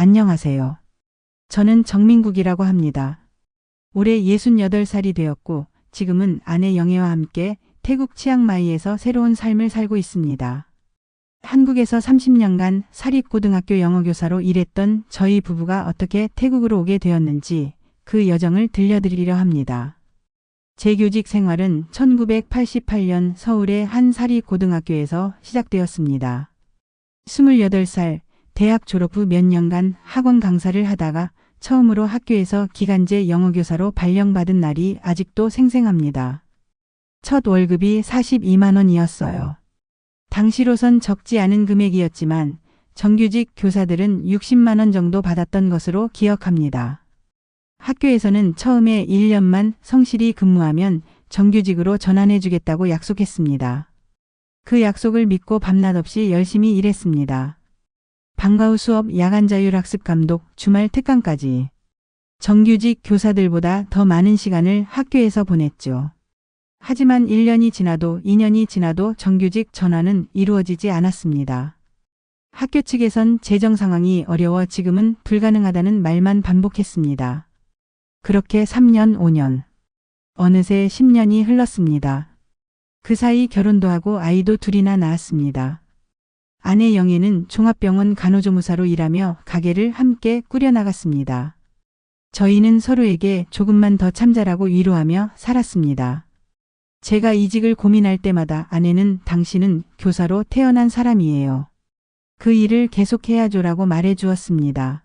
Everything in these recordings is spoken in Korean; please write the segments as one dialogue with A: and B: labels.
A: 안녕하세요. 저는 정민국이라고 합니다. 올해 68살이 되었고 지금은 아내 영애와 함께 태국 치앙마이에서 새로운 삶을 살고 있습니다. 한국에서 30년간 사립고등학교 영어교사로 일했던 저희 부부가 어떻게 태국으로 오게 되었는지 그 여정을 들려드리려 합니다. 제 교직 생활은 1988년 서울의 한 사립고등학교에서 시작되었습니다. 28살 대학 졸업 후 몇 년간 학원 강사를 하다가 처음으로 학교에서 기간제 영어교사로 발령받은 날이 아직도 생생합니다. 첫 월급이 42만 원이었어요. 당시로선 적지 않은 금액이었지만 정규직 교사들은 60만 원 정도 받았던 것으로 기억합니다. 학교에서는 처음에 1년만 성실히 근무하면 정규직으로 전환해 주겠다고 약속했습니다. 그 약속을 믿고 밤낮 없이 열심히 일했습니다. 방과 후 수업, 야간 자율학습 감독, 주말 특강까지 정규직 교사들보다 더 많은 시간을 학교에서 보냈죠. 하지만 1년이 지나도 2년이 지나도 정규직 전환은 이루어지지 않았습니다. 학교 측에선 재정 상황이 어려워 지금은 불가능하다는 말만 반복했습니다. 그렇게 3년, 5년, 어느새 10년이 흘렀습니다. 그 사이 결혼도 하고 아이도 둘이나 낳았습니다. 아내 영애는 종합병원 간호조무사로 일하며 가게를 함께 꾸려나갔습니다. 저희는 서로에게 조금만 더 참자라고 위로하며 살았습니다. 제가 이직을 고민할 때마다 아내는 당신은 교사로 태어난 사람이에요. 그 일을 계속해야죠라고 말해 주었습니다.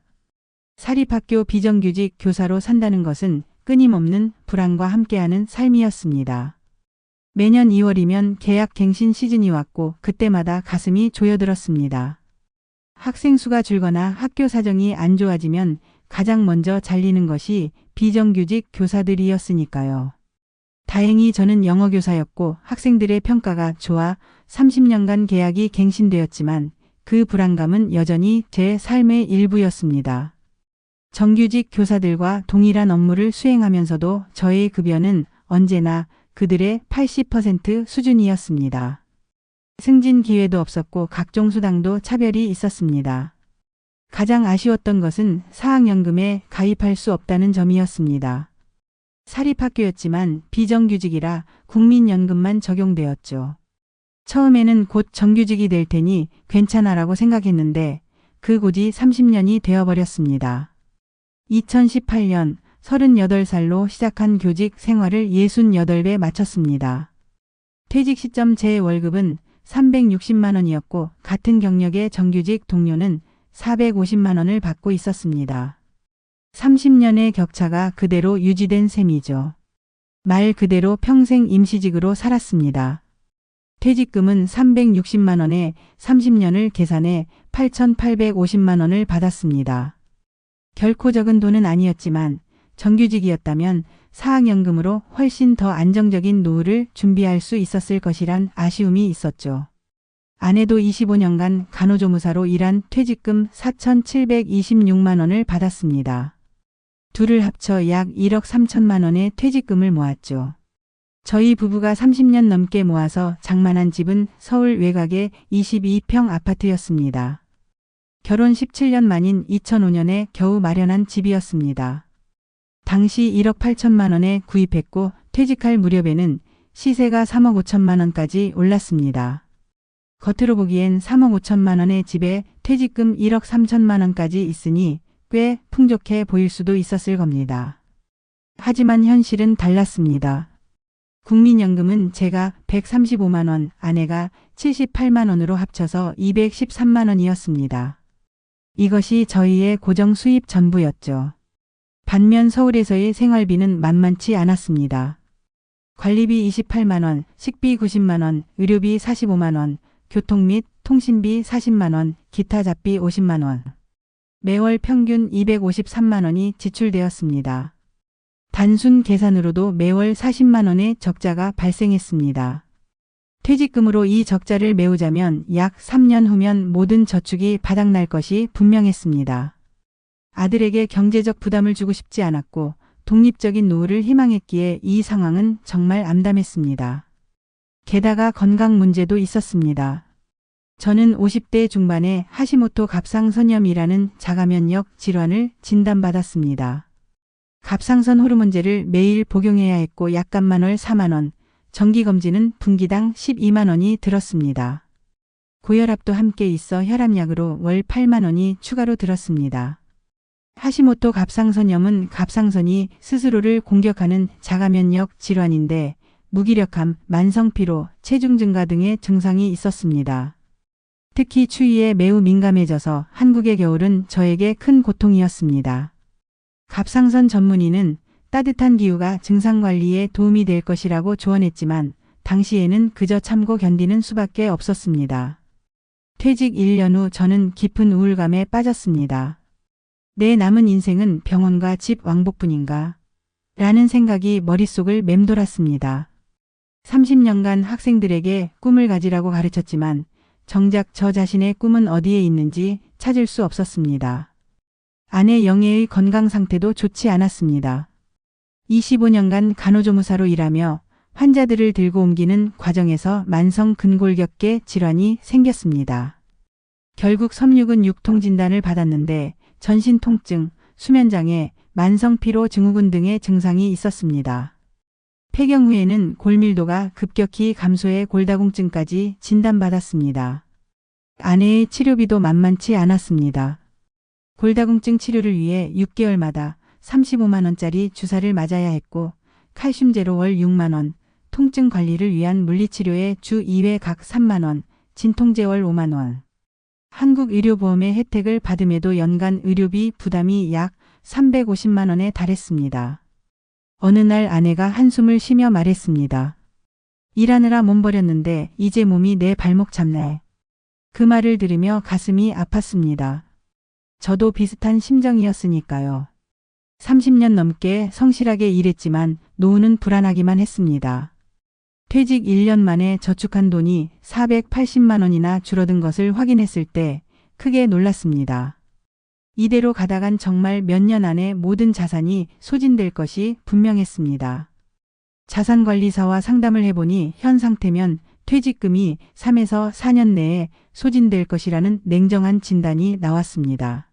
A: 사립학교 비정규직 교사로 산다는 것은 끊임없는 불안과 함께하는 삶이었습니다. 매년 2월이면 계약 갱신 시즌이 왔고 그때마다 가슴이 조여들었습니다. 학생 수가 줄거나 학교 사정이 안 좋아지면 가장 먼저 잘리는 것이 비정규직 교사들이었으니까요. 다행히 저는 영어교사였고 학생들의 평가가 좋아 30년간 계약이 갱신되었지만 그 불안감은 여전히 제 삶의 일부였습니다. 정규직 교사들과 동일한 업무를 수행하면서도 저의 급여는 언제나 그들의 80% 수준이었습니다. 승진 기회도 없었고 각종 수당도 차별이 있었습니다. 가장 아쉬웠던 것은 사학연금에 가입할 수 없다는 점이었습니다. 사립학교였지만 비정규직이라 국민연금만 적용되었죠. 처음에는 곧 정규직이 될 테니 괜찮아라고 생각했는데 그 곧이 30년이 되어버렸습니다. 2018년 38살로 시작한 교직 생활을 68배 마쳤습니다. 퇴직 시점 제 월급은 360만 원이었고 같은 경력의 정규직 동료는 450만 원을 받고 있었습니다. 30년의 격차가 그대로 유지된 셈이죠. 말 그대로 평생 임시직으로 살았습니다. 퇴직금은 360만 원에 30년을 계산해 8,850만 원을 받았습니다. 결코 적은 돈은 아니었지만 정규직이었다면 사학연금으로 훨씬 더 안정적인 노후를 준비할 수 있었을 것이란 아쉬움이 있었죠. 아내도 25년간 간호조무사로 일한 퇴직금 4,726만 원을 받았습니다. 둘을 합쳐 약 1억 3천만 원의 퇴직금을 모았죠. 저희 부부가 30년 넘게 모아서 장만한 집은 서울 외곽의 22평 아파트였습니다. 결혼 17년 만인 2005년에 겨우 마련한 집이었습니다. 당시 1억 8천만 원에 구입했고 퇴직할 무렵에는 시세가 3억 5천만 원까지 올랐습니다. 겉으로 보기엔 3억 5천만 원의 집에 퇴직금 1억 3천만 원까지 있으니 꽤 풍족해 보일 수도 있었을 겁니다. 하지만 현실은 달랐습니다. 국민연금은 제가 135만 원, 아내가 78만 원으로 합쳐서 213만 원이었습니다. 이것이 저희의 고정 수입 전부였죠. 반면 서울에서의 생활비는 만만치 않았습니다. 관리비 28만 원, 식비 90만 원, 의료비 45만 원, 교통 및 통신비 40만 원, 기타 잡비 50만 원. 매월 평균 253만 원이 지출되었습니다. 단순 계산으로도 매월 40만 원의 적자가 발생했습니다. 퇴직금으로 이 적자를 메우자면 약 3년 후면 모든 저축이 바닥날 것이 분명했습니다. 아들에게 경제적 부담을 주고 싶지 않았고 독립적인 노후를 희망했기에 이 상황은 정말 암담했습니다. 게다가 건강 문제도 있었습니다. 저는 50대 중반에 하시모토 갑상선염이라는 자가면역 질환을 진단받았습니다. 갑상선 호르몬제를 매일 복용해야 했고 약값만 월 4만 원, 정기검진은 분기당 12만 원이 들었습니다. 고혈압도 함께 있어 혈압약으로 월 8만 원이 추가로 들었습니다. 하시모토 갑상선염은 갑상선이 스스로를 공격하는 자가면역 질환인데 무기력함, 만성피로, 체중 증가 등의 증상이 있었습니다. 특히 추위에 매우 민감해져서 한국의 겨울은 저에게 큰 고통이었습니다. 갑상선 전문의는 따뜻한 기후가 증상 관리에 도움이 될 것이라고 조언했지만 당시에는 그저 참고 견디는 수밖에 없었습니다. 퇴직 1년 후 저는 깊은 우울감에 빠졌습니다. 내 남은 인생은 병원과 집 왕복뿐인가? 라는 생각이 머릿속을 맴돌았습니다. 30년간 학생들에게 꿈을 가지라고 가르쳤지만 정작 저 자신의 꿈은 어디에 있는지 찾을 수 없었습니다. 아내 영애의 건강 상태도 좋지 않았습니다. 25년간 간호조무사로 일하며 환자들을 들고 옮기는 과정에서 만성 근골격계 질환이 생겼습니다. 결국 섬유근 육통 진단을 받았는데 전신 통증, 수면장애, 만성피로 증후군 등의 증상이 있었습니다. 폐경 후에는 골밀도가 급격히 감소해 골다공증까지 진단받았습니다. 아내의 치료비도 만만치 않았습니다. 골다공증 치료를 위해 6개월마다 35만 원짜리 주사를 맞아야 했고 칼슘제로 월 6만 원, 통증 관리를 위한 물리치료에 주 2회 각 3만 원, 진통제 월 5만 원. 한국의료보험의 혜택을 받음에도 연간 의료비 부담이 약 350만 원에 달했습니다. 어느 날 아내가 한숨을 쉬며 말했습니다. 일하느라 몸 버렸는데 이제 몸이 내 발목 잡네. 그 말을 들으며 가슴이 아팠습니다. 저도 비슷한 심정이었으니까요. 30년 넘게 성실하게 일했지만 노후는 불안하기만 했습니다. 퇴직 1년 만에 저축한 돈이 480만 원이나 줄어든 것을 확인했을 때 크게 놀랐습니다. 이대로 가다간 정말 몇 년 안에 모든 자산이 소진될 것이 분명했습니다. 자산관리사와 상담을 해보니 현 상태면 퇴직금이 3에서 4년 내에 소진될 것이라는 냉정한 진단이 나왔습니다.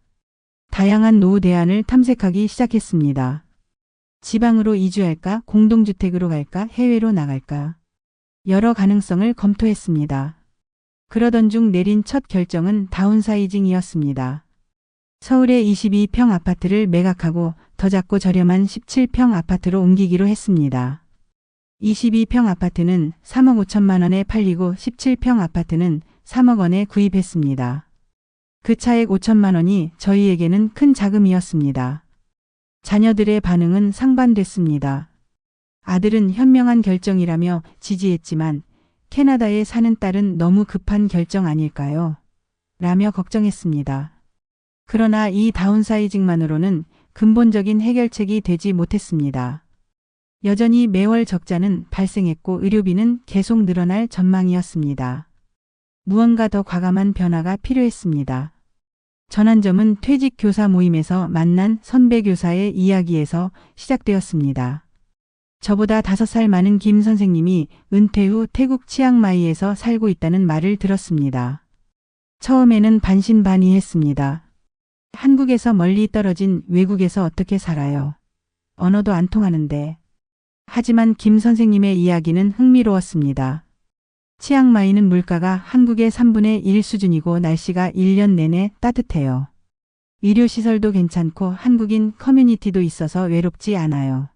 A: 다양한 노후 대안을 탐색하기 시작했습니다. 지방으로 이주할까, 공동주택으로 갈까, 해외로 나갈까. 여러 가능성을 검토했습니다. 그러던 중 내린 첫 결정은 다운사이징이었습니다. 서울의 22평 아파트를 매각하고 더 작고 저렴한 17평 아파트로 옮기기로 했습니다. 22평 아파트는 3억 5천만 원에 팔리고 17평 아파트는 3억 원에 구입했습니다. 그 차액 5천만 원이 저희에게는 큰 자금이었습니다. 자녀들의 반응은 상반됐습니다. 아들은 현명한 결정이라며 지지했지만 캐나다에 사는 딸은 너무 급한 결정 아닐까요? 라며 걱정했습니다. 그러나 이 다운사이징만으로는 근본적인 해결책이 되지 못했습니다. 여전히 매월 적자는 발생했고 의료비는 계속 늘어날 전망이었습니다. 무언가 더 과감한 변화가 필요했습니다. 전환점은 퇴직 교사 모임에서 만난 선배 교사의 이야기에서 시작되었습니다. 저보다 5살 많은 김 선생님이 은퇴 후 태국 치앙마이에서 살고 있다는 말을 들었습니다. 처음에는 반신반의했습니다. 한국에서 멀리 떨어진 외국에서 어떻게 살아요? 언어도 안 통하는데. 하지만 김 선생님의 이야기는 흥미로웠습니다. 치앙마이는 물가가 한국의 3분의 1 수준이고 날씨가 1년 내내 따뜻해요. 의료시설도 괜찮고 한국인 커뮤니티도 있어서 외롭지 않아요.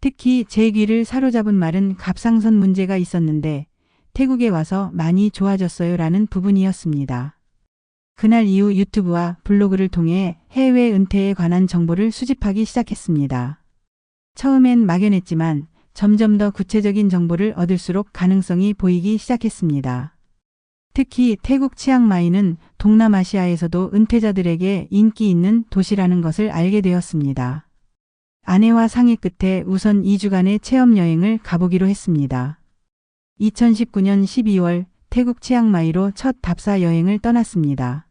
A: 특히 제 귀를 사로잡은 말은 갑상선 문제가 있었는데 태국에 와서 많이 좋아졌어요 라는 부분이었습니다. 그날 이후 유튜브와 블로그를 통해 해외 은퇴에 관한 정보를 수집하기 시작했습니다. 처음엔 막연했지만 점점 더 구체적인 정보를 얻을수록 가능성이 보이기 시작했습니다. 특히 태국 치앙마이는 동남아시아에서도 은퇴자들에게 인기 있는 도시라는 것을 알게 되었습니다. 아내와 상의 끝에 우선 2주간의 체험여행을 가보기로 했습니다. 2019년 12월 태국 치앙마이로 첫 답사 여행을 떠났습니다.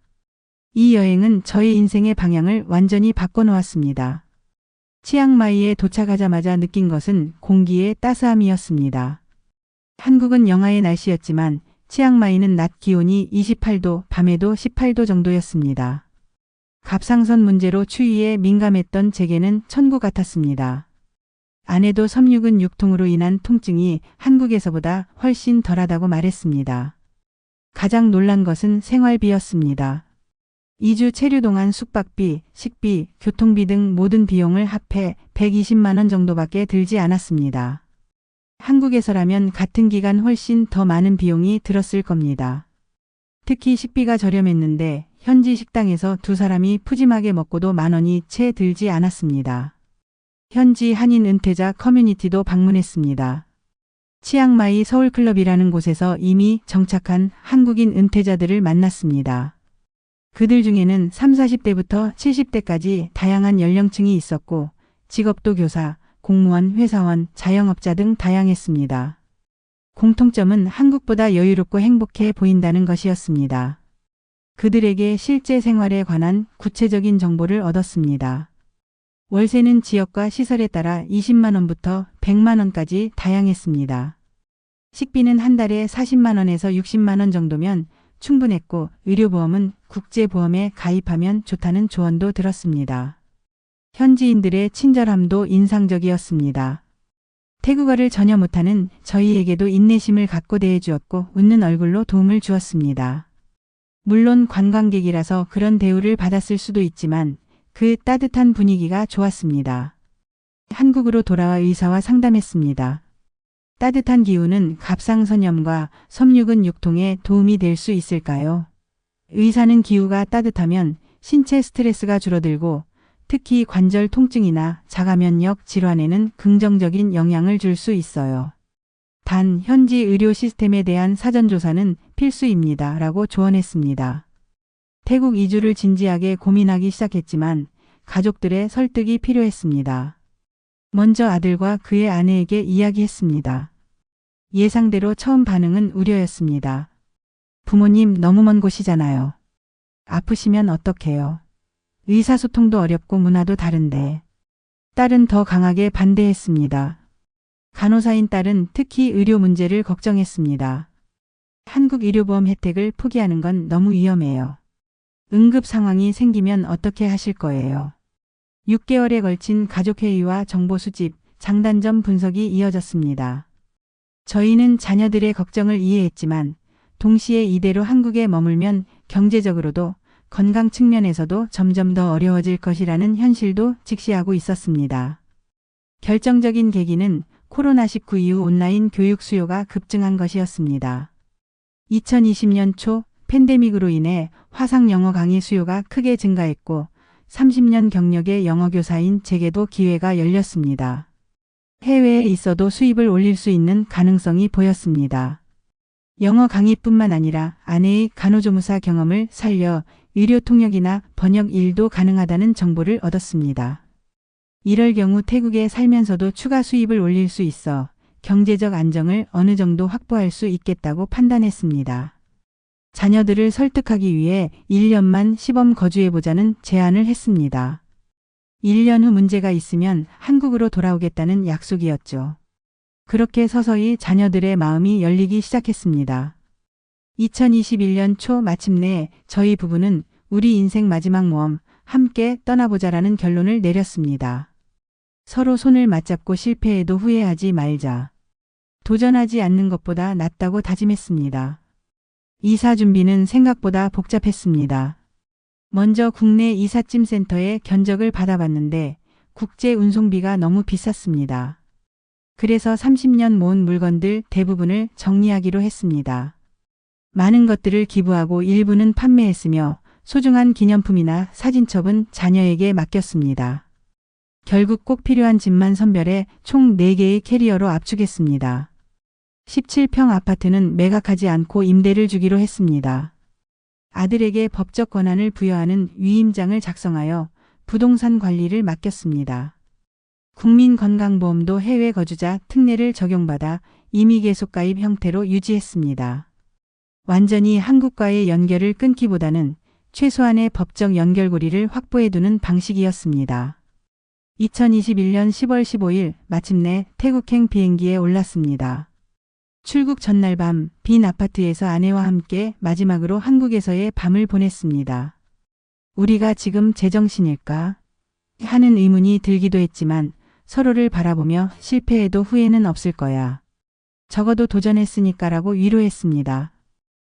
A: 이 여행은 저의 인생의 방향을 완전히 바꿔놓았습니다. 치앙마이에 도착하자마자 느낀 것은 공기의 따스함이었습니다. 한국은 영하의 날씨였지만 치앙마이는 낮 기온이 28도, 밤에도 18도 정도였습니다. 갑상선 문제로 추위에 민감했던 제게는 천국 같았습니다. 아내도 섬유근 육통으로 인한 통증이 한국에서보다 훨씬 덜하다고 말했습니다. 가장 놀란 것은 생활비였습니다. 2주 체류 동안 숙박비, 식비, 교통비 등 모든 비용을 합해 120만 원 정도밖에 들지 않았습니다. 한국에서라면 같은 기간 훨씬 더 많은 비용이 들었을 겁니다. 특히 식비가 저렴했는데 현지 식당에서 두 사람이 푸짐하게 먹고도 10,000원이 채 들지 않았습니다. 현지 한인 은퇴자 커뮤니티도 방문했습니다. 치앙마이 서울클럽이라는 곳에서 이미 정착한 한국인 은퇴자들을 만났습니다. 그들 중에는 30, 40대부터 70대까지 다양한 연령층이 있었고 직업도 교사, 공무원, 회사원, 자영업자 등 다양했습니다. 공통점은 한국보다 여유롭고 행복해 보인다는 것이었습니다. 그들에게 실제 생활에 관한 구체적인 정보를 얻었습니다. 월세는 지역과 시설에 따라 20만 원부터 100만 원까지 다양했습니다. 식비는 한 달에 40만 원에서 60만 원 정도면 충분했고 의료보험은 국제보험에 가입하면 좋다는 조언도 들었습니다. 현지인들의 친절함도 인상적이었습니다. 태국어를 전혀 못하는 저희에게도 인내심을 갖고 대해주었고 웃는 얼굴로 도움을 주었습니다. 물론 관광객이라서 그런 대우를 받았을 수도 있지만 그 따뜻한 분위기가 좋았습니다. 한국으로 돌아와 의사와 상담했습니다. 따뜻한 기운은 갑상선염과 섬유근 육통에 도움이 될 수 있을까요? 의사는 기후가 따뜻하면 신체 스트레스가 줄어들고 특히 관절 통증이나 자가면역 질환에는 긍정적인 영향을 줄 수 있어요. 단 현지 의료 시스템에 대한 사전조사는 필수입니다. 라고 조언했습니다. 태국 이주를 진지하게 고민하기 시작했지만 가족들의 설득이 필요했습니다. 먼저 아들과 그의 아내에게 이야기했습니다. 예상대로 처음 반응은 우려였습니다. 부모님 너무 먼 곳이잖아요. 아프시면 어떡해요. 의사소통도 어렵고 문화도 다른데. 딸은 더 강하게 반대했습니다. 간호사인 딸은 특히 의료 문제를 걱정했습니다. 한국 의료보험 혜택을 포기하는 건 너무 위험해요. 응급 상황이 생기면 어떻게 하실 거예요? 6개월에 걸친 가족회의와 정보 수집, 장단점 분석이 이어졌습니다. 저희는 자녀들의 걱정을 이해했지만 동시에 이대로 한국에 머물면 경제적으로도 건강 측면에서도 점점 더 어려워질 것이라는 현실도 직시하고 있었습니다. 결정적인 계기는 코로나19 이후 온라인 교육 수요가 급증한 것이었습니다. 2020년 초 팬데믹으로 인해 화상 영어 강의 수요가 크게 증가했고 30년 경력의 영어교사인 제게도 기회가 열렸습니다. 해외에 있어도 수입을 올릴 수 있는 가능성이 보였습니다. 영어 강의뿐만 아니라 아내의 간호조무사 경험을 살려 의료 통역이나 번역 일도 가능하다는 정보를 얻었습니다. 이럴 경우 태국에 살면서도 추가 수입을 올릴 수 있어 경제적 안정을 어느 정도 확보할 수 있겠다고 판단했습니다. 자녀들을 설득하기 위해 1년만 시범 거주해보자는 제안을 했습니다. 1년 후 문제가 있으면 한국으로 돌아오겠다는 약속이었죠. 그렇게 서서히 자녀들의 마음이 열리기 시작했습니다. 2021년 초 마침내 저희 부부는 우리 인생 마지막 모험 함께 떠나보자라는 결론을 내렸습니다. 서로 손을 맞잡고 실패해도 후회하지 말자. 도전하지 않는 것보다 낫다고 다짐했습니다. 이사 준비는 생각보다 복잡했습니다. 먼저 국내 이삿짐센터에 견적을 받아봤는데 국제 운송비가 너무 비쌌습니다. 그래서 30년 모은 물건들 대부분을 정리하기로 했습니다. 많은 것들을 기부하고 일부는 판매했으며 소중한 기념품이나 사진첩은 자녀에게 맡겼습니다. 결국 꼭 필요한 짐만 선별해 총 4개의 캐리어로 압축했습니다. 17평 아파트는 매각하지 않고 임대를 주기로 했습니다. 아들에게 법적 권한을 부여하는 위임장을 작성하여 부동산 관리를 맡겼습니다. 국민건강보험도 해외 거주자 특례를 적용받아 임의 계속 가입 형태로 유지했습니다. 완전히 한국과의 연결을 끊기보다는 최소한의 법적 연결고리를 확보해두는 방식이었습니다. 2021년 10월 15일 마침내 태국행 비행기에 올랐습니다. 출국 전날 밤 빈 아파트에서 아내와 함께 마지막으로 한국에서의 밤을 보냈습니다. 우리가 지금 제정신일까? 하는 의문이 들기도 했지만 서로를 바라보며 실패해도 후회는 없을 거야. 적어도 도전했으니까라고 위로했습니다.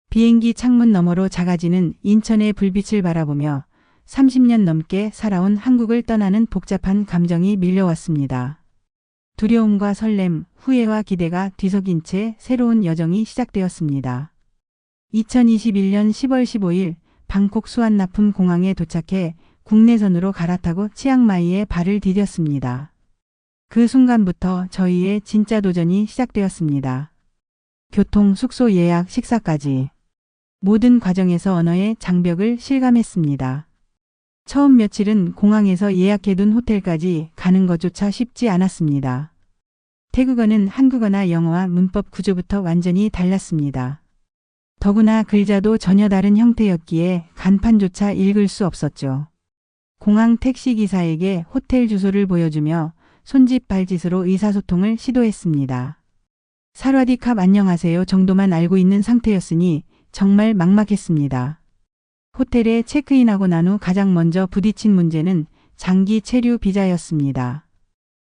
A: 비행기 창문 너머로 작아지는 인천의 불빛을 바라보며 30년 넘게 살아온 한국을 떠나는 복잡한 감정이 밀려왔습니다. 두려움과 설렘, 후회와 기대가 뒤섞인 채 새로운 여정이 시작되었습니다. 2021년 10월 15일 방콕 수완나품 공항에 도착해 국내선으로 갈아타고 치앙마이에 발을 디뎠습니다. 그 순간부터 저희의 진짜 도전이 시작되었습니다. 교통, 숙소 예약, 식사까지 모든 과정에서 언어의 장벽을 실감했습니다. 처음 며칠은 공항에서 예약해둔 호텔까지 가는 것조차 쉽지 않았습니다. 태국어는 한국어나 영어와 문법 구조부터 완전히 달랐습니다. 더구나 글자도 전혀 다른 형태였기에 간판조차 읽을 수 없었죠. 공항 택시기사에게 호텔 주소를 보여주며 손짓 발짓으로 의사소통을 시도했습니다. 사와디캅 안녕하세요 정도만 알고 있는 상태였으니 정말 막막했습니다. 호텔에 체크인하고 난 후 가장 먼저 부딪힌 문제는 장기 체류 비자였습니다.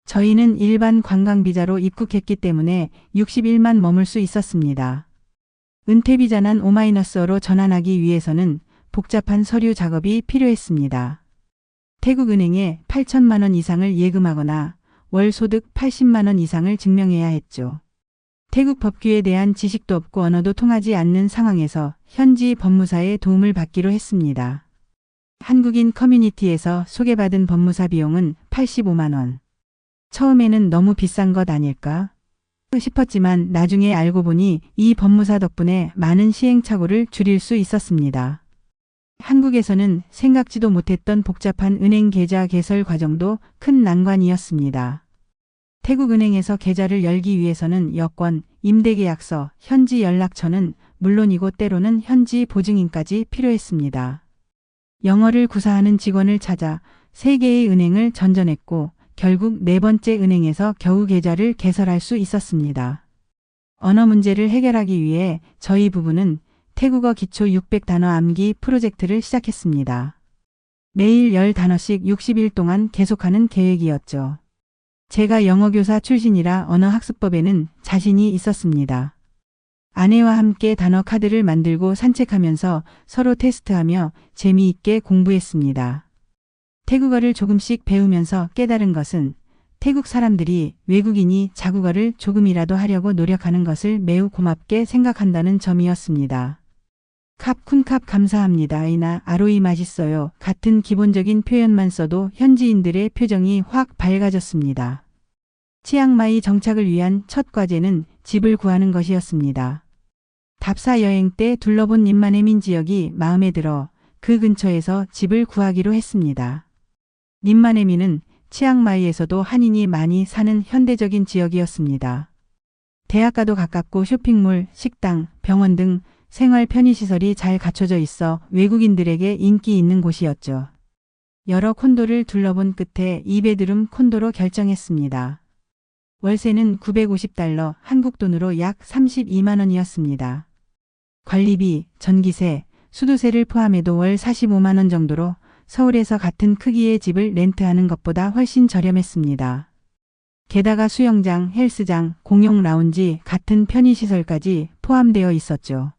A: 저희는 일반 관광 비자로 입국했기 때문에 60일만 머물 수 있었습니다. 은퇴 비자난 O-로 전환하기 위해서는 복잡한 서류 작업이 필요했습니다. 태국은행에 8천만 원 이상을 예금하거나 월 소득 80만 원 이상을 증명해야 했죠. 태국 법규에 대한 지식도 없고 언어도 통하지 않는 상황에서 현지 법무사의 도움을 받기로 했습니다. 한국인 커뮤니티에서 소개받은 법무사 비용은 85만 원. 처음에는 너무 비싼 것 아닐까 싶었지만 나중에 알고 보니 이 법무사 덕분에 많은 시행착오를 줄일 수 있었습니다. 한국에서는 생각지도 못했던 복잡한 은행 계좌 개설 과정도 큰 난관이었습니다. 태국은행에서 계좌를 열기 위해서는 여권, 임대계약서, 현지 연락처는 물론이고 때로는 현지 보증인까지 필요했습니다. 영어를 구사하는 직원을 찾아 3개의 은행을 전전했고 결국 4번째 은행에서 겨우 계좌를 개설할 수 있었습니다. 언어 문제를 해결하기 위해 저희 부부는 태국어 기초 600단어 암기 프로젝트를 시작했습니다. 매일 10단어씩 60일 동안 계속하는 계획이었죠. 제가 영어교사 출신이라 언어학습법에는 자신이 있었습니다. 아내와 함께 단어 카드를 만들고 산책하면서 서로 테스트하며 재미있게 공부했습니다. 태국어를 조금씩 배우면서 깨달은 것은 태국 사람들이 외국인이 자국어를 조금이라도 하려고 노력하는 것을 매우 고맙게 생각한다는 점이었습니다. 캅쿤캅 감사합니다. 이나 아로이 맛있어요. 같은 기본적인 표현만 써도 현지인들의 표정이 확 밝아졌습니다. 치앙마이 정착을 위한 첫 과제는 집을 구하는 것이었습니다. 답사 여행 때 둘러본 님마네민 지역이 마음에 들어 그 근처에서 집을 구하기로 했습니다. 님마네민은 치앙마이에서도 한인이 많이 사는 현대적인 지역이었습니다. 대학가도 가깝고 쇼핑몰, 식당, 병원 등 생활 편의시설이 잘 갖춰져 있어 외국인들에게 인기 있는 곳이었죠. 여러 콘도를 둘러본 끝에 2베드룸 콘도로 결정했습니다. 월세는 950달러, 한국 돈으로 약 32만 원이었습니다. 관리비, 전기세, 수도세를 포함해도 월 45만 원 정도로 서울에서 같은 크기의 집을 렌트하는 것보다 훨씬 저렴했습니다. 게다가 수영장, 헬스장, 공용 라운지, 같은 편의시설까지 포함되어 있었죠.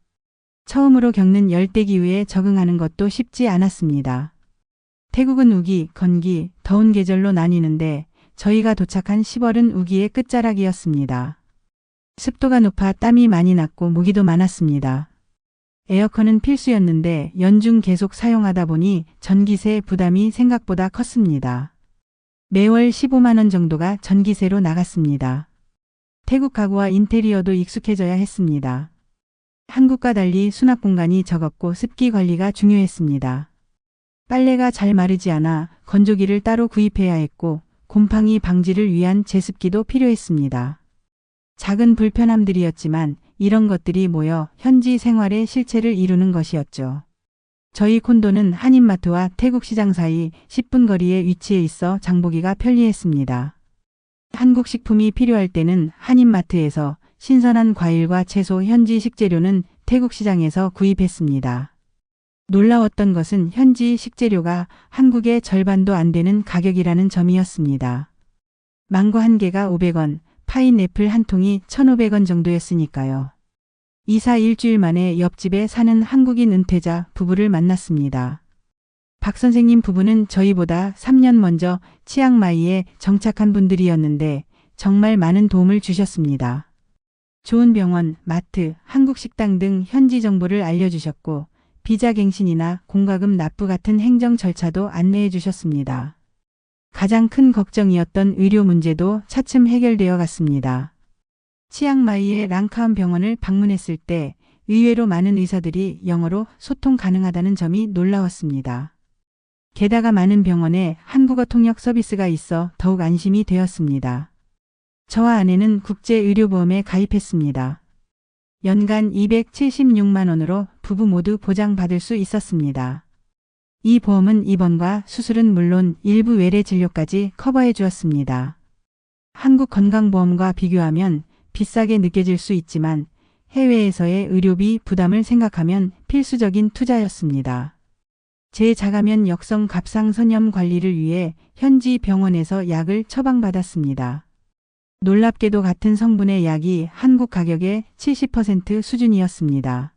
A: 처음으로 겪는 열대기후에 적응하는 것도 쉽지 않았습니다. 태국은 우기, 건기, 더운 계절로 나뉘는데 저희가 도착한 10월은 우기의 끝자락이었습니다. 습도가 높아 땀이 많이 났고 모기도 많았습니다. 에어컨은 필수였는데 연중 계속 사용하다 보니 전기세 부담이 생각보다 컸습니다. 매월 15만 원 정도가 전기세로 나갔습니다. 태국 가구와 인테리어도 익숙해져야 했습니다. 한국과 달리 수납 공간이 적었고 습기 관리가 중요했습니다. 빨래가 잘 마르지 않아 건조기를 따로 구입해야 했고 곰팡이 방지를 위한 제습기도 필요했습니다. 작은 불편함들이었지만 이런 것들이 모여 현지 생활의 실체를 이루는 것이었죠. 저희 콘도는 한인마트와 태국시장 사이 10분 거리에 위치해 있어 장보기가 편리했습니다. 한국 식품이 필요할 때는 한인마트에서 신선한 과일과 채소, 현지 식재료는 태국 시장에서 구입했습니다. 놀라웠던 것은 현지 식재료가 한국의 절반도 안 되는 가격이라는 점이었습니다. 망고 한 개가 500원, 파인애플 한 통이 1,500원 정도였으니까요. 이사 일주일 만에 옆집에 사는 한국인 은퇴자 부부를 만났습니다. 박 선생님 부부는 저희보다 3년 먼저 치앙마이에 정착한 분들이었는데 정말 많은 도움을 주셨습니다. 좋은 병원, 마트, 한국 식당 등 현지 정보를 알려주셨고 비자 갱신이나 공과금 납부 같은 행정 절차도 안내해 주셨습니다. 가장 큰 걱정이었던 의료 문제도 차츰 해결되어 갔습니다. 치앙마이의 랑카운 병원을 방문했을 때 의외로 많은 의사들이 영어로 소통 가능하다는 점이 놀라웠습니다. 게다가 많은 병원에 한국어 통역 서비스가 있어 더욱 안심이 되었습니다. 저와 아내는 국제의료보험에 가입했습니다. 연간 276만 원으로 부부 모두 보장받을 수 있었습니다. 이 보험은 입원과 수술은 물론 일부 외래 진료까지 커버해 주었습니다. 한국 건강보험과 비교하면 비싸게 느껴질 수 있지만 해외에서의 의료비 부담을 생각하면 필수적인 투자였습니다. 제 자가면 역성 갑상선염 관리를 위해 현지 병원에서 약을 처방받았습니다. 놀랍게도 같은 성분의 약이 한국 가격의 70% 수준이었습니다.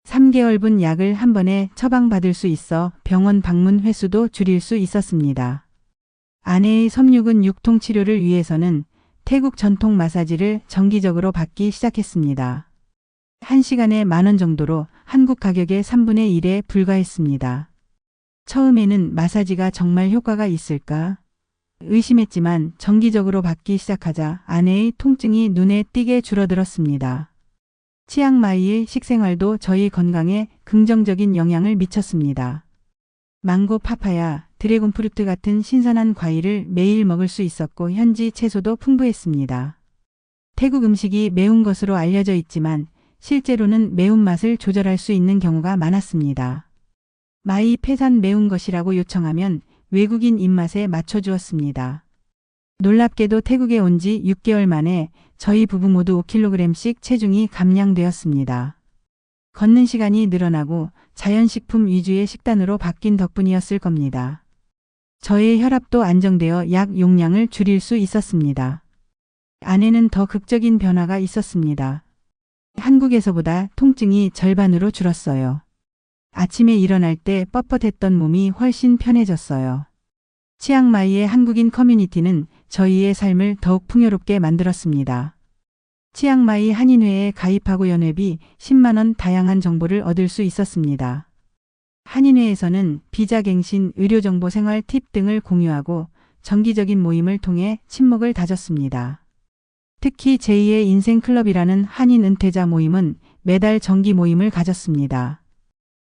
A: 3개월분 약을 한 번에 처방받을 수 있어 병원 방문 횟수도 줄일 수 있었습니다. 아내의 섬유근 육통 치료를 위해서는 태국 전통 마사지를 정기적으로 받기 시작했습니다. 1시간에 10,000원 정도로 한국 가격의 3분의 1에 불과했습니다. 처음에는 마사지가 정말 효과가 있을까 의심했지만 정기적으로 받기 시작하자 아내의 통증이 눈에 띄게 줄어들었습니다. 치앙마이의 식생활도 저희 건강에 긍정적인 영향을 미쳤습니다. 망고, 파파야, 드래곤프루트 같은 신선한 과일을 매일 먹을 수 있었고 현지 채소도 풍부했습니다. 태국 음식이 매운 것으로 알려져 있지만 실제로는 매운맛을 조절할 수 있는 경우가 많았습니다. 마이 페산 매운 것이라고 요청하면 외국인 입맛에 맞춰주었습니다. 놀랍게도 태국에 온 지 6개월 만에 저희 부부 모두 5kg씩 체중이 감량되었습니다. 걷는 시간이 늘어나고 자연식품 위주의 식단으로 바뀐 덕분이었을 겁니다. 저의 혈압도 안정되어 약 용량을 줄일 수 있었습니다. 아내는 더 극적인 변화가 있었습니다. 한국에서보다 통증이 절반으로 줄었어요. 아침에 일어날 때 뻣뻣했던 몸이 훨씬 편해졌어요. 치앙마이의 한국인 커뮤니티는 저희의 삶을 더욱 풍요롭게 만들었습니다. 치앙마이 한인회에 가입하고 연회비 10만 원 다양한 정보를 얻을 수 있었습니다. 한인회에서는 비자갱신, 의료정보, 생활 팁 등을 공유하고 정기적인 모임을 통해 친목을 다졌습니다. 특히 제2의 인생클럽이라는 한인 은퇴자 모임은 매달 정기 모임을 가졌습니다.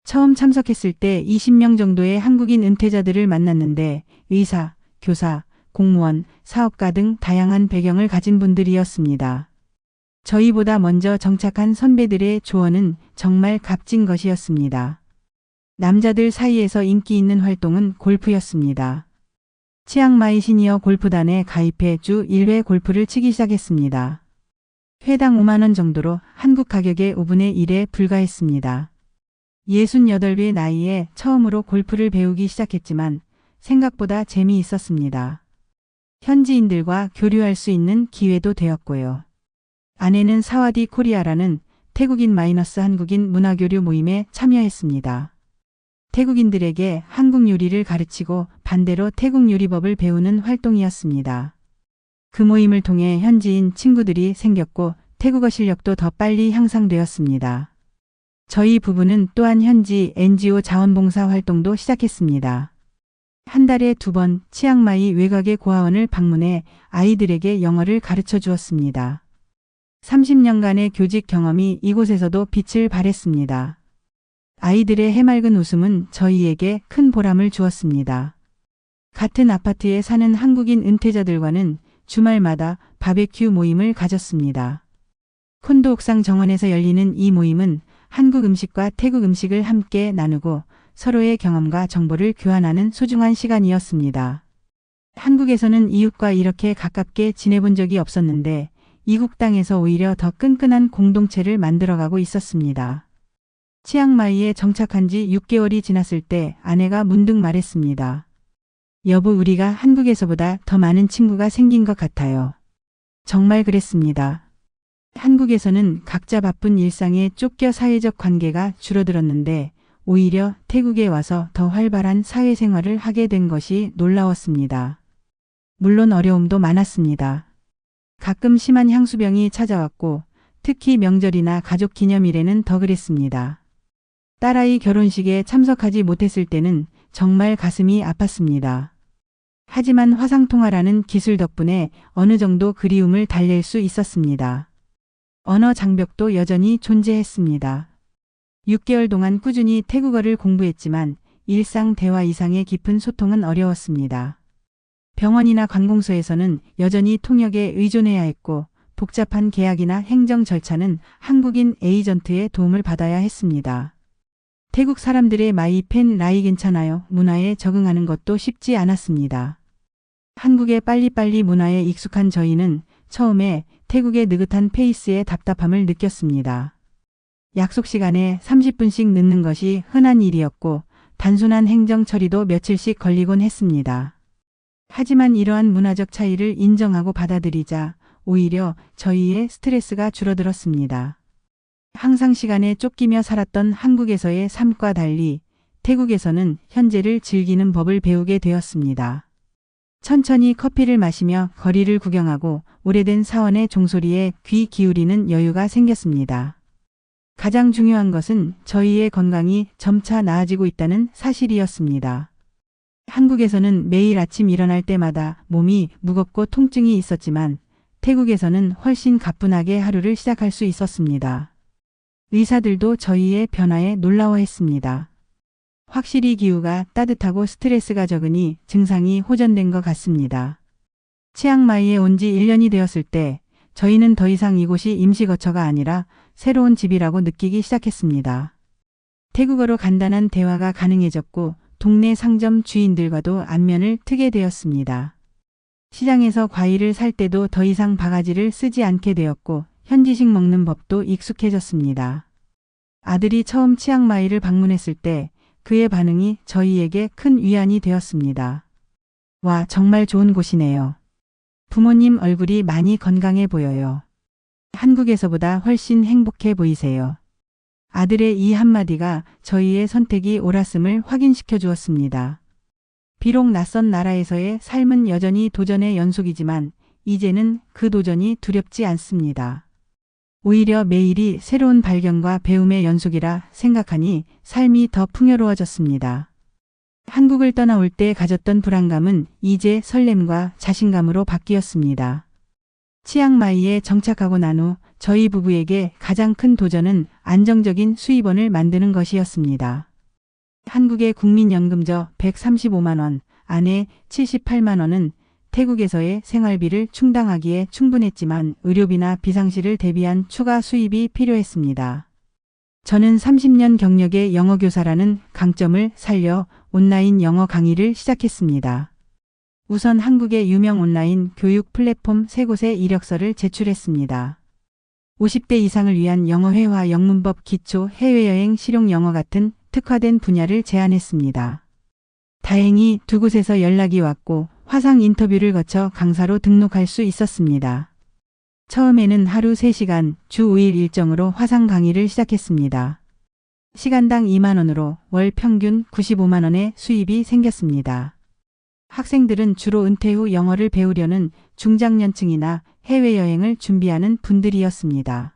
A: 처음 참석했을 때 20명 정도의 한국인 은퇴자들을 만났는데 의사, 교사, 공무원, 사업가 등 다양한 배경을 가진 분들이었습니다. 저희보다 먼저 정착한 선배들의 조언은 정말 값진 것이었습니다. 남자들 사이에서 인기 있는 활동은 골프였습니다. 치앙마이 시니어 골프단에 가입해 주 1회 골프를 치기 시작했습니다. 회당 5만 원 정도로 한국 가격의 5분의 1에 불과했습니다. 68의 나이에 처음으로 골프를 배우기 시작했지만 생각보다 재미있었습니다. 현지인들과 교류할 수 있는 기회도 되었고요. 아내는 사와디 코리아라는 태국인 마이너스 한국인 문화교류 모임에 참여했습니다. 태국인들에게 한국 요리를 가르치고 반대로 태국 요리법을 배우는 활동이었습니다. 그 모임을 통해 현지인 친구들이 생겼고 태국어 실력도 더 빨리 향상되었습니다. 저희 부부는 또한 현지 NGO 자원봉사 활동도 시작했습니다. 한 달에 2번 치앙마이 외곽의 고아원을 방문해 아이들에게 영어를 가르쳐 주었습니다. 30년간의 교직 경험이 이곳에서도 빛을 발했습니다. 아이들의 해맑은 웃음은 저희에게 큰 보람을 주었습니다. 같은 아파트에 사는 한국인 은퇴자들과는 주말마다 바베큐 모임을 가졌습니다. 콘도 옥상 정원에서 열리는 이 모임은 한국 음식과 태국 음식을 함께 나누고 서로의 경험과 정보를 교환하는 소중한 시간이었습니다. 한국에서는 이웃과 이렇게 가깝게 지내본 적이 없었는데 이국 땅에서 오히려 더 끈끈한 공동체를 만들어가고 있었습니다. 치앙마이에 정착한 지 6개월이 지났을 때 아내가 문득 말했습니다. 여보, 우리가 한국에서보다 더 많은 친구가 생긴 것 같아요. 정말 그랬습니다. 한국에서는 각자 바쁜 일상에 쫓겨 사회적 관계가 줄어들었는데 오히려 태국에 와서 더 활발한 사회생활을 하게 된 것이 놀라웠습니다. 물론 어려움도 많았습니다. 가끔 심한 향수병이 찾아왔고 특히 명절이나 가족 기념일에는 더 그랬습니다. 딸아이 결혼식에 참석하지 못했을 때는 정말 가슴이 아팠습니다. 하지만 화상통화라는 기술 덕분에 어느 정도 그리움을 달랠 수 있었습니다. 언어 장벽도 여전히 존재했습니다. 6개월 동안 꾸준히 태국어를 공부했지만 일상 대화 이상의 깊은 소통은 어려웠습니다. 병원이나 관공서에서는 여전히 통역에 의존해야 했고 복잡한 계약이나 행정 절차는 한국인 에이전트의 도움을 받아야 했습니다. 태국 사람들의 마이 팬 라이 괜찮아요 문화에 적응하는 것도 쉽지 않았습니다. 한국의 빨리빨리 문화에 익숙한 저희는 처음에 태국의 느긋한 페이스에 답답함을 느꼈습니다. 약속 시간에 30분씩 늦는 것이 흔한 일이었고 단순한 행정 처리도 며칠씩 걸리곤 했습니다. 하지만 이러한 문화적 차이를 인정하고 받아들이자 오히려 저희의 스트레스가 줄어들었습니다. 항상 시간에 쫓기며 살았던 한국에서의 삶과 달리 태국에서는 현재를 즐기는 법을 배우게 되었습니다. 천천히 커피를 마시며 거리를 구경하고 오래된 사원의 종소리에 귀 기울이는 여유가 생겼습니다. 가장 중요한 것은 저희의 건강이 점차 나아지고 있다는 사실이었습니다. 한국에서는 매일 아침 일어날 때마다 몸이 무겁고 통증이 있었지만 태국에서는 훨씬 가뿐하게 하루를 시작할 수 있었습니다. 의사들도 저희의 변화에 놀라워했습니다. 확실히 기후가 따뜻하고 스트레스가 적으니 증상이 호전된 것 같습니다. 치앙마이에 온 지 1년이 되었을 때 저희는 더 이상 이곳이 임시거처가 아니라 새로운 집이라고 느끼기 시작했습니다. 태국어로 간단한 대화가 가능해졌고 동네 상점 주인들과도 안면을 트게 되었습니다. 시장에서 과일을 살 때도 더 이상 바가지를 쓰지 않게 되었고 현지식 먹는 법도 익숙해졌습니다. 아들이 처음 치앙마이를 방문했을 때 그의 반응이 저희에게 큰 위안이 되었습니다. 와, 정말 좋은 곳이네요. 부모님 얼굴이 많이 건강해 보여요. 한국에서보다 훨씬 행복해 보이세요. 아들의 이 한마디가 저희의 선택이 옳았음을 확인시켜 주었습니다. 비록 낯선 나라에서의 삶은 여전히 도전의 연속이지만 이제는 그 도전이 두렵지 않습니다. 오히려 매일이 새로운 발견과 배움의 연속이라 생각하니 삶이 더 풍요로워졌습니다. 한국을 떠나올 때 가졌던 불안감은 이제 설렘과 자신감으로 바뀌었습니다. 치앙마이에 정착하고 난 후 저희 부부에게 가장 큰 도전은 안정적인 수입원을 만드는 것이었습니다. 한국의 국민연금저 135만 원, 아내 78만 원은 태국에서의 생활비를 충당하기에 충분했지만 의료비나 비상시를 대비한 추가 수입이 필요했습니다. 저는 30년 경력의 영어교사라는 강점을 살려 온라인 영어 강의를 시작했습니다. 우선 한국의 유명 온라인 교육 플랫폼 3곳에 이력서를 제출했습니다. 50대 이상을 위한 영어회화 영문법 기초 해외여행 실용 영어 같은 특화된 분야를 제안했습니다. 다행히 2곳에서 연락이 왔고 화상 인터뷰를 거쳐 강사로 등록할 수 있었습니다. 처음에는 하루 3시간 주 5일 일정으로 화상 강의를 시작했습니다. 시간당 2만 원으로 월 평균 95만 원의 수입이 생겼습니다. 학생들은 주로 은퇴 후 영어를 배우려는 중장년층이나 해외여행을 준비하는 분들이었습니다.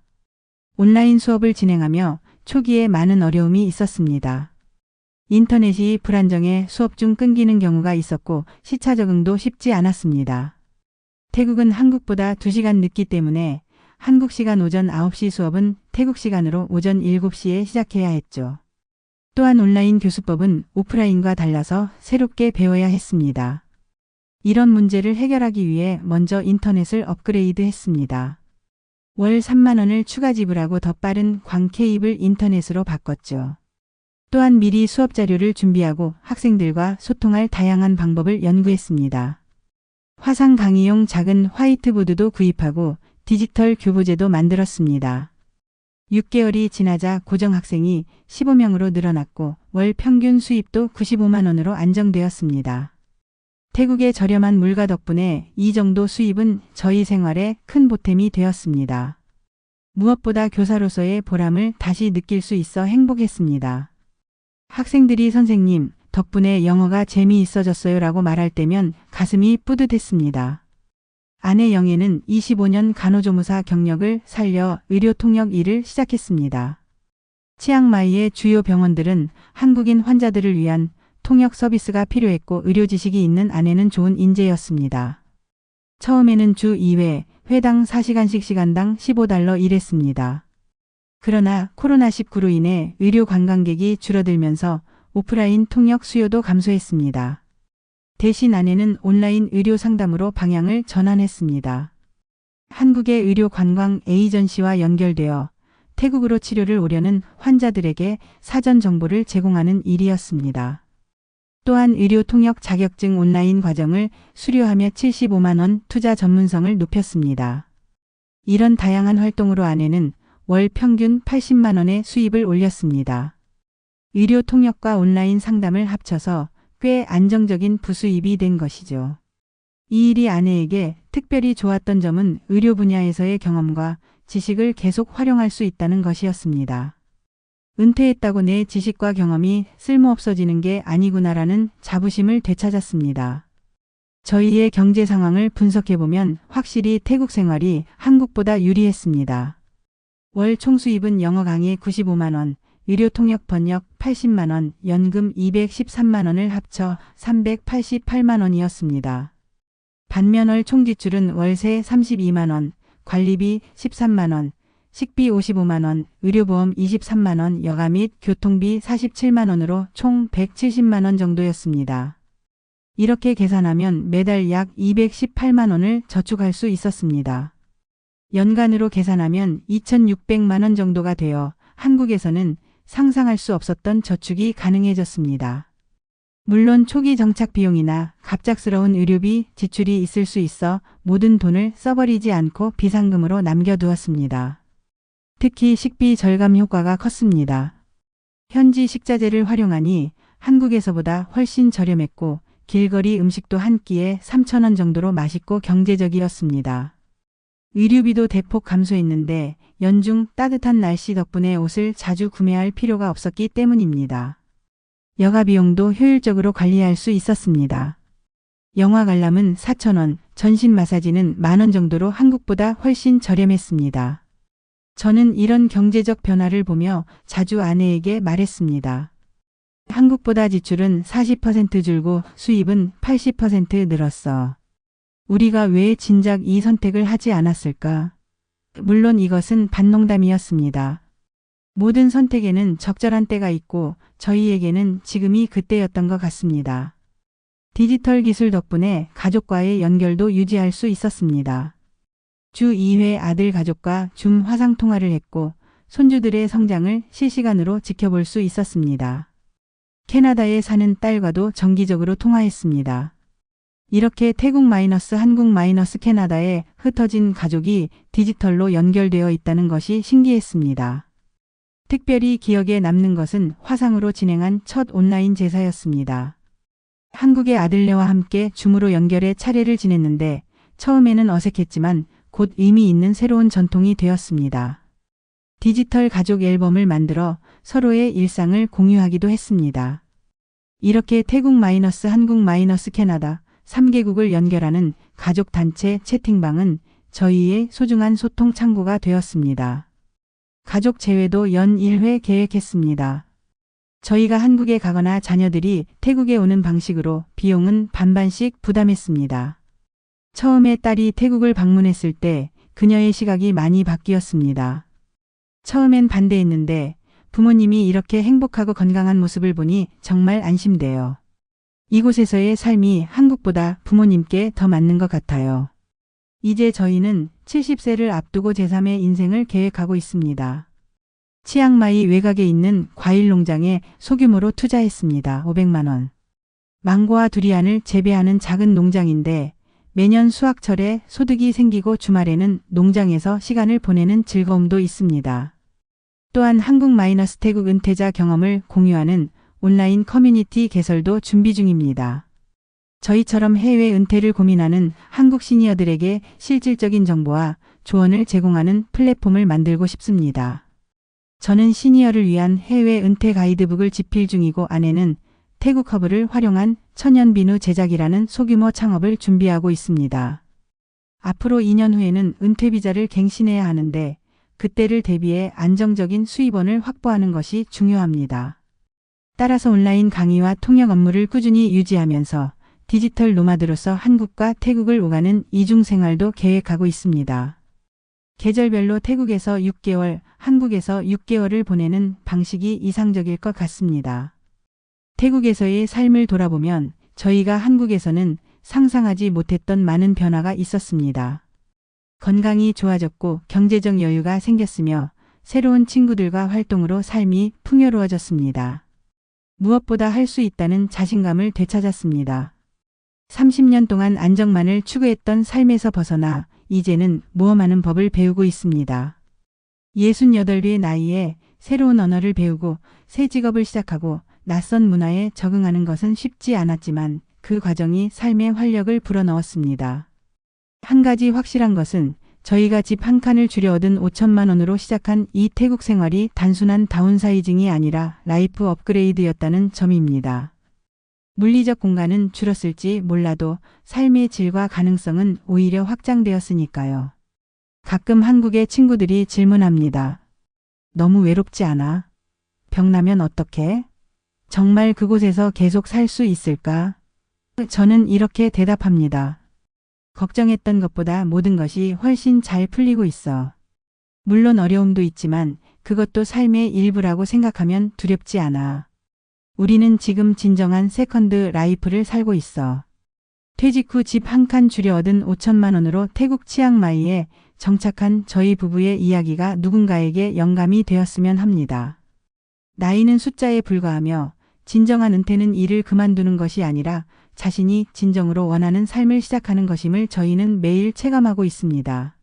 A: 온라인 수업을 진행하며 초기에 많은 어려움이 있었습니다. 인터넷이 불안정해 수업 중 끊기는 경우가 있었고 시차 적응도 쉽지 않았습니다. 태국은 한국보다 2시간 늦기 때문에 한국 시간 오전 9시 수업은 태국 시간으로 오전 7시에 시작해야 했죠. 또한 온라인 교수법은 오프라인과 달라서 새롭게 배워야 했습니다. 이런 문제를 해결하기 위해 먼저 인터넷을 업그레이드 했습니다. 월 3만 원을 추가 지불하고 더 빠른 광 케이블 인터넷으로 바꿨죠. 또한 미리 수업 자료를 준비하고 학생들과 소통할 다양한 방법을 연구했습니다. 화상 강의용 작은 화이트보드도 구입하고 디지털 교보제도 만들었습니다. 6개월이 지나자 고정학생이 15명으로 늘어났고 월 평균 수입도 95만 원으로 안정되었습니다. 태국의 저렴한 물가 덕분에 이 정도 수입은 저희 생활에 큰 보탬이 되었습니다. 무엇보다 교사로서의 보람을 다시 느낄 수 있어 행복했습니다. 학생들이 선생님, 덕분에 영어가 재미있어졌어요 라고 말할 때면 가슴이 뿌듯했습니다. 아내 영애는 25년 간호조무사 경력을 살려 의료통역 일을 시작했습니다. 치앙마이의 주요 병원들은 한국인 환자들을 위한 통역 서비스가 필요했고 의료 지식이 있는 아내는 좋은 인재였습니다. 처음에는 주 2회, 회당 4시간씩 시간당 $15 일했습니다. 그러나 코로나19로 인해 의료 관광객이 줄어들면서 오프라인 통역 수요도 감소했습니다. 대신 아내는 온라인 의료 상담으로 방향을 전환했습니다. 한국의 의료 관광 에이전시와 연결되어 태국으로 치료를 오려는 환자들에게 사전 정보를 제공하는 일이었습니다. 또한 의료 통역 자격증 온라인 과정을 수료하며 75만 원 투자 전문성을 높였습니다. 이런 다양한 활동으로 아내는 월 평균 80만 원의 수입을 올렸습니다. 의료 통역과 온라인 상담을 합쳐서 꽤 안정적인 부수입이 된 것이죠. 이 일이 아내에게 특별히 좋았던 점은 의료 분야에서의 경험과 지식을 계속 활용할 수 있다는 것이었습니다. 은퇴했다고 내 지식과 경험이 쓸모없어지는 게 아니구나라는 자부심을 되찾았습니다. 저희의 경제 상황을 분석해보면 확실히 태국 생활이 한국보다 유리했습니다. 월 총수입은 영어 강의 95만 원, 의료 통역 번역 80만 원, 연금 213만 원을 합쳐 388만 원이었습니다. 반면 월 총지출은 월세 32만 원, 관리비 13만 원, 식비 55만 원, 의료보험 23만 원, 여가 및 교통비 47만 원으로 총 170만 원 정도였습니다. 이렇게 계산하면 매달 약 218만 원을 저축할 수 있었습니다. 연간으로 계산하면 2,600만 원 정도가 되어 한국에서는 상상할 수 없었던 저축이 가능해졌습니다. 물론 초기 정착 비용이나 갑작스러운 의료비 지출이 있을 수 있어 모든 돈을 써버리지 않고 비상금으로 남겨두었습니다. 특히 식비 절감 효과가 컸습니다. 현지 식자재를 활용하니 한국에서보다 훨씬 저렴했고 길거리 음식도 한 끼에 3,000원 정도로 맛있고 경제적이었습니다. 의료비도 대폭 감소했는데 연중 따뜻한 날씨 덕분에 옷을 자주 구매할 필요가 없었기 때문입니다. 여가 비용도 효율적으로 관리할 수 있었습니다. 영화 관람은 4,000원, 전신 마사지는 만원 정도로 한국보다 훨씬 저렴했습니다. 저는 이런 경제적 변화를 보며 자주 아내에게 말했습니다. 한국보다 지출은 40% 줄고 수입은 80% 늘었어. 우리가 왜 진작 이 선택을 하지 않았을까? 물론 이것은 반농담이었습니다. 모든 선택에는 적절한 때가 있고 저희에게는 지금이 그때였던 것 같습니다. 디지털 기술 덕분에 가족과의 연결도 유지할 수 있었습니다. 주 2회 아들 가족과 줌 화상 통화를 했고 손주들의 성장을 실시간으로 지켜볼 수 있었습니다. 캐나다에 사는 딸과도 정기적으로 통화했습니다. 이렇게 태국 한국 캐나다에 흩어진 가족이 디지털로 연결되어 있다는 것이 신기했습니다. 특별히 기억에 남는 것은 화상으로 진행한 첫 온라인 제사였습니다. 한국의 아들네와 함께 줌으로 연결해 차례를 지냈는데 처음에는 어색했지만 곧 의미 있는 새로운 전통이 되었습니다. 디지털 가족 앨범을 만들어 서로의 일상을 공유하기도 했습니다. 이렇게 태국 한국 캐나다 3개국을 연결하는 가족단체 채팅방은 저희의 소중한 소통 창구가 되었습니다. 가족 제외도 연 1회 계획했습니다. 저희가 한국에 가거나 자녀들이 태국에 오는 방식으로 비용은 반반씩 부담했습니다. 처음에 딸이 태국을 방문했을 때 그녀의 시각이 많이 바뀌었습니다. 처음엔 반대했는데 부모님이 이렇게 행복하고 건강한 모습을 보니 정말 안심돼요. 이곳에서의 삶이 한국보다 부모님께 더 맞는 것 같아요. 이제 저희는 70세를 앞두고 제3의 인생을 계획하고 있습니다. 치앙마이 외곽에 있는 과일 농장에 소규모로 투자했습니다. 500만 원. 망고와 두리안을 재배하는 작은 농장인데 매년 수학철에 소득이 생기고 주말에는 농장에서 시간을 보내는 즐거움도 있습니다. 또한 한국-태국 은퇴자 경험을 공유하는 온라인 커뮤니티 개설도 준비 중입니다. 저희처럼 해외 은퇴를 고민하는 한국 시니어들에게 실질적인 정보와 조언을 제공하는 플랫폼을 만들고 싶습니다. 저는 시니어를 위한 해외 은퇴 가이드북을 집필 중이고 아내는 태국 허브를 활용한 천연 비누 제작이라는 소규모 창업을 준비하고 있습니다. 앞으로 2년 후에는 은퇴 비자를 갱신해야 하는데 그때를 대비해 안정적인 수입원을 확보하는 것이 중요합니다. 따라서 온라인 강의와 통역 업무를 꾸준히 유지하면서 디지털 노마드로서 한국과 태국을 오가는 이중 생활도 계획하고 있습니다. 계절별로 태국에서 6개월, 한국에서 6개월을 보내는 방식이 이상적일 것 같습니다. 태국에서의 삶을 돌아보면 저희가 한국에서는 상상하지 못했던 많은 변화가 있었습니다. 건강이 좋아졌고 경제적 여유가 생겼으며 새로운 친구들과 활동으로 삶이 풍요로워졌습니다. 무엇보다 할 수 있다는 자신감을 되찾았습니다. 30년 동안 안정만을 추구했던 삶에서 벗어나 이제는 모험하는 법을 배우고 있습니다. 68의 나이에 새로운 언어를 배우고 새 직업을 시작하고 낯선 문화에 적응하는 것은 쉽지 않았지만 그 과정이 삶의 활력을 불어넣었습니다. 한 가지 확실한 것은 저희가 집 한 칸을 줄여 얻은 5천만 원으로 시작한 이 태국 생활이 단순한 다운사이징이 아니라 라이프 업그레이드였다는 점입니다. 물리적 공간은 줄었을지 몰라도 삶의 질과 가능성은 오히려 확장되었으니까요. 가끔 한국의 친구들이 질문합니다. 너무 외롭지 않아? 병나면 어떡해? 정말 그곳에서 계속 살 수 있을까? 저는 이렇게 대답합니다. 걱정했던 것보다 모든 것이 훨씬 잘 풀리고 있어. 물론 어려움도 있지만 그것도 삶의 일부라고 생각하면 두렵지 않아. 우리는 지금 진정한 세컨드 라이프를 살고 있어. 퇴직 후 집 한 칸 줄여 얻은 5천만 원으로 태국 치앙마이에 정착한 저희 부부의 이야기가 누군가에게 영감이 되었으면 합니다. 나이는 숫자에 불과하며 진정한 은퇴는 일을 그만두는 것이 아니라 자신이 진정으로 원하는 삶을 시작하는 것임을 저희는 매일 체감하고 있습니다.